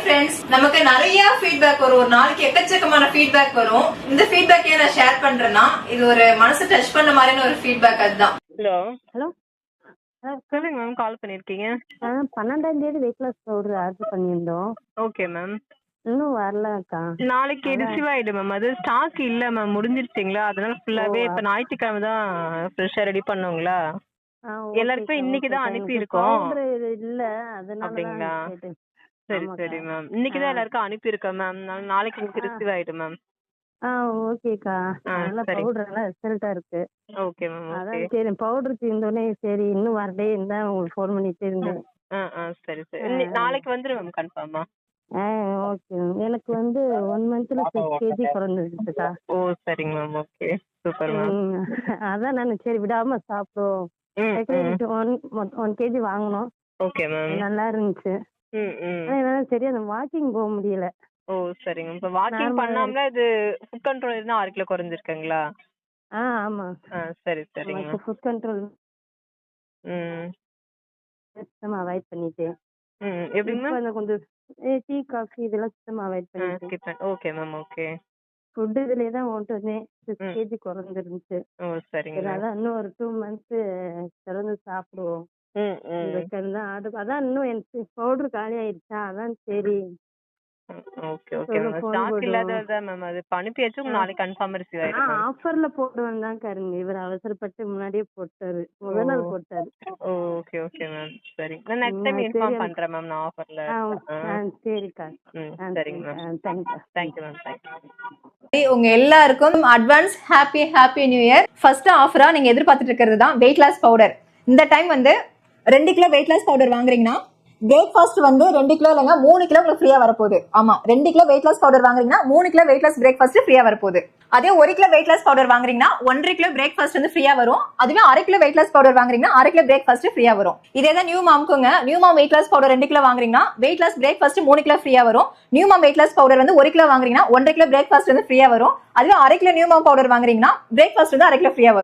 Friends, நமக்கு நிறைய feedback வரும். ஒரு நாளைக்கு எக்கச்சக்கமான ஃபீட்பேக் வரும். இந்த ஃபீட்பேக் ஏன் நான் ஷேர் பண்றேன்னா, இது ஒரு மனசு டச் பண்ண மாதிரியான ஒரு ஃபீட்பேக். அதுதான். ஹலோ ஹலோ சொல்லுங்க மேம், கால் பண்ணிருக்கீங்க. 12ஆம் தேதி வெயிட் லாஸ் பவுடர் ஆர்டர் பண்ணியிருந்தோம். Okay ma'am. இன்னும் வரலக்கா. நாளைக்கு ரிசீவ் ஆயிடும் மேம். அது ஸ்டாக் இல்ல மேம், முடிஞ்சிருச்சுங்களா? அதனால ஃபுல்லாவே இப்ப ஞாயிற்றுக்கிழமை தான் ஃப்ரெஷ்ஷா ரெடி பண்ணுங்களா? எல்லாருக்குமே இன்னைக்கு தான் அனுப்பி இருக்கோம். பவுடர் இல்ல, அதனால அப்படிங்களா? தான் கேட்டேன். சரி சரி மேம், இன்னைக்கு தான் எல்லாருக்கும் அனுப்பி இருக்கேன் மேம். நாளைக்கு உங்களுக்கு ரிசீவ் ஆயிடும் மேம். ஓகேக்கா. அதனால சரி. பவுடர் எல்லாம் ரிசல்ட்டா இருக்கு. Okay ma'am. ஓகே. அதான் சரி, பவுடர் தீர்ந்தோடனே சரி இன்னும் வரலே இருந்தா உங்களுக்கு ஃபோன் பண்ணிட்டு இருந்தேன். சரி சரி. நாளைக்கு வந்துடும் மேம் கன்ஃபார்மா. ஓகே. எனக்கு 1 மந்த்ல 6 kg குறைஞ்சிருச்சுக்கா. ஓ சரிங்க மேம். Okay, super ma'am. அதான் நான் சரி விடாம சாப்பிடுவோம். ஒன் கேஜி வாங்கணும். Okay ma'am. நல்லா இருந்துச்சு. ஆனா என்னால சரியா அந்த வாக்கிங் போக முடியல. ஓ சரிங்க. இப்ப வாக்கிங் பண்ணாமல இது ஃபுட் கண்ட்ரோல் இருந்தா 6 கிலோ குறைஞ்சிருக்குங்களா? ஆமா. சரி சரிங்க. ஃபுட் கண்ட்ரோல் சுத்தமா அவாய்ட் பண்ணிட்டேன். எப்படிங்க மேம்? இப்ப கொஞ்சம் டீ காஃபி இதெல்லாம் சுத்தமா அவாய்ட் பண்ணிட்டேன். Okay ma'am. ஓகே. ஃபுட் இதுலயே தான் ஓட்டுனே. 6 கேஜி குறைஞ்சிருந்துச்சு. ஓ சரிங்க. அதான் இன்னும் ஒரு 2 மந்த்ஸ் தொடர்ந்து சாப்பிடுவோம். அதான் இன்னும் எனக்கு பவுடர் காலி ஆயிடுச்சா, அதான் சரி. Okay okay ma'am. ஸ்டாக் இல்லாததா மேம். அது அனுப்பியாச்சு. நாளைக்கு கன்ஃபார்ம் ரிசீவ் ஆயிடும் மேம். ஆஃபர்ல போடுவேன் தான் காருங்க. இவர் அவசரப்பட்டு முன்னாடியே போட்டாரு. முதல் நாள் போட்டாரு. Okay okay ma'am. சரி, நான் நெக்ஸ்ட் டைம் இன்ஃபார்ம் பண்றேன் மேம். நான் ஆஃபர்ல. சரிக்கா. சரிங்க மேம். Thank you ma'am. தேங்க்யூ. உங்க எல்லாருக்கும் advance happy new year. First ஆஃபரா நீங்க எதிர்பார்த்துட்டு இருக்கிறது தான் வெயிட் லாஸ் பவுடர். இந்த time 2 kilo weight loss powder வாங்குறீங்கன்னா பிரேக்ஃபாஸ்ட் 2 கிலோ இல்லைங்க 3 கிலோ உங்களுக்கு ஃப்ரீயா வரப்போகுது. ஆமா, 2 கிலோ வெயிட் லாஸ் பவுடர் வாங்குறீங்கன்னா 3 கிலோ வெயிட் லாஸ் பிரேக்ஃபாஸ்ட் ஃப்ரீயா வரப்போகுது. அதே 1 கிலோ வெயிட் லாஸ் பவுடர் வாங்குறீங்கன்னா 1.5 கிலோ பிரேக்ஃபாஸ்ட் ஃப்ரீயா வரும். அதுவே 1/2 கிலோ வெயிட் லாஸ் பவுடர் வாங்குறீங்கன்னா 1/2 கிலோ பிரேக்ஃபாஸ்ட் ஃப்ரீயா வரும். இதே தான் நியூ மாம்க்குங்க. New mom weight loss powder 2 kilo வாங்குறீங்கன்னா வெயிட் லாஸ் பிரேக்ஃபாஸ்ட் 3 கிலோ ஃப்ரீயா வரும். New mom weight loss powder 1 kilo வாங்குறீங்கன்னா 1.5 கிலோ பிரேக்ஃபாஸ்ட் ஃப்ரீயா வரும். அதுவே 1/2 கிலோ நியூ மாம் பவுடர் வாங்குறீங்கன்னா பிரேக்ஃபாஸ்ட் 1/2 கிலோ ஃப்ரீயா வரும்.